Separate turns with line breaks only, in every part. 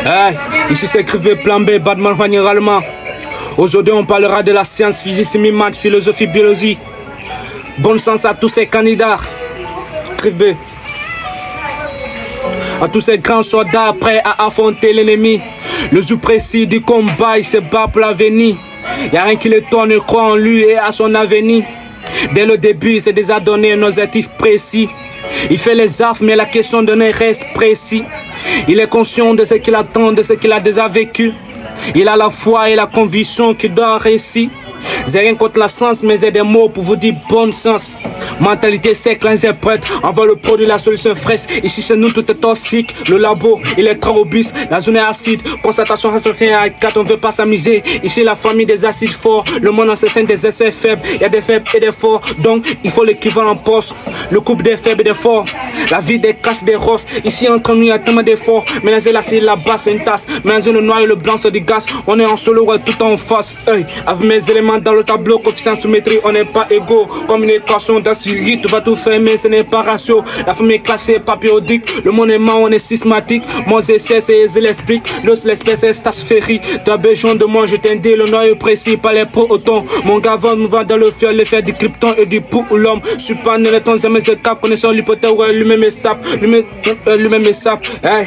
Hey, ici c'est Crivé Plan B, Badman généralement. Aujourd'hui on parlera de la science, physique, maths, philosophie, biologie. Bon sens à tous ces candidats. Crivé. À tous ces grands soldats prêts à affronter l'ennemi. Le jour précis du combat, il se bat pour l'avenir. Y'a rien qui l'étonne, il croit en lui et à son avenir. Dès le début, il s'est déjà donné un objectif précis. Il fait les affres, mais la question donnée reste précis. Il est conscient de ce qu'il attend, de ce qu'il a déjà vécu. Il a la foi et la conviction qu'il doit réussir. J'ai rien contre la science, mais j'ai des mots pour vous dire bon sens. Mentalité sec, l'interprète, envoie le produit, la solution fraîche. Ici chez nous tout est toxique, le labo il est trop robuste, la zone est acide. Concentration reste fin à 4, on veut pas s'amuser. Ici la famille des acides forts, le monde en scène des essais faibles. Il y a des faibles et des forts, donc il faut l'équivalent en poste. Le couple des faibles et des forts, la vie des casses des rosses. Ici entre nous il y a tellement d'efforts. Mélanger l'acide, la basse, une tasse. Mélanger le noir et le blanc sur du gaz. On est en solo, ouais, tout en face. Hey, avec mes éléments dans le tableau, coefficient symétrie, on n'est pas égaux. Comme une équation d'assurite, tout va tout faire, mais ce n'est pas ratio. La famille est classée, pas périodique. Le monde est mort, on est systématique. Moi, j'essaie, je l'explique. L'autre, l'espèce est sphérique. Tu as besoin de moi, je t'indique le noyau précis, pas les protons. Mon gars va nous voir dans le fiel, l'effet du krypton et du pour l'homme. Je suis pas né, les temps, jamais je cap. Connaissant l'hypothèse, ouais, lui-même est sap. Lui-même est sap. Hey.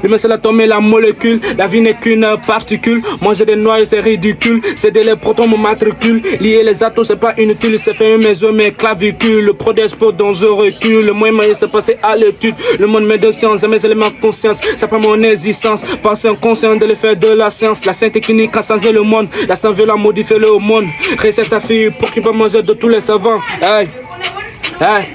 Lui-même, c'est l'atome et la molécule. La vie n'est qu'une particule. Manger des noyaux, c'est ridicule. C'est de les protons, mon matricule. Lier les atomes, c'est pas inutile. C'est fait une maison, mais clavicule. Le produit explose dans un recul. Le moyen moyen, c'est passé à l'étude. Le monde met de science, et mes éléments de conscience. Ça prend mon existence. Penser inconscient de l'effet de la science. La science technique a changé le monde. La science veut la modifier le monde. Recette à fille pour qu'il peut manger de tous les savants. Hey. Hey.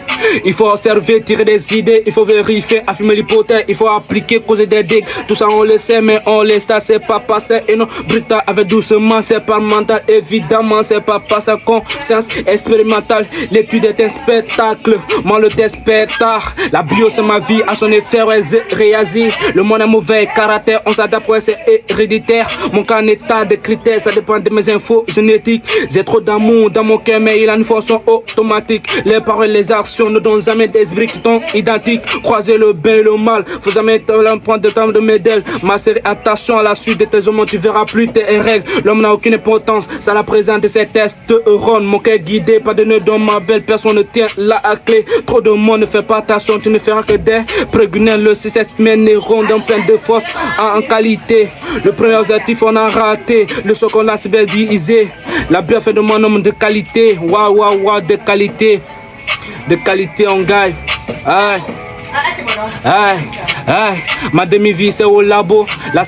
Il faut observer, tirer des idées, il faut vérifier, affirmer l'hypothèse, il faut appliquer, causer des dégâts. Tout ça on le sait, mais on laisse ça, c'est pas passé et non brutal avec doucement, c'est pas mental, évidemment, c'est pas passé conscience expérimentale. L'étude est un spectacle, moi le spectacle. La bio c'est ma vie, à son effet, ouais, réagir. Le monde est mauvais caractère, on s'adapte, ouais, c'est héréditaire. Mon cas en état de critères, ça dépend de mes infos génétiques. J'ai trop d'amour dans mon cœur, mais il a une fonction automatique. Les paroles, les actions ne donnent jamais des esprits qui sont identiques. Croiser le bien et le mal, faut jamais prendre de temps de médaille. Ma série, attention à la suite de tes hommes, tu verras plus tes règles. L'homme n'a aucune importance, ça la présente de ses tests neurones. Mon cœur guidé, pas de nœud dans ma belle, personne ne tient là à clé. Trop de monde ne fait pas attention, tu ne feras que des prégunels. Le succès mène neurones dans plein de force en qualité. Le premier objectif on a raté, le second a cyberdivisé. La bien fait de mon homme de qualité, waouh, de qualité. De qualité en gagne. Aïe. Aïe. Aïe. Ma demi-vie c'est au labo. Là,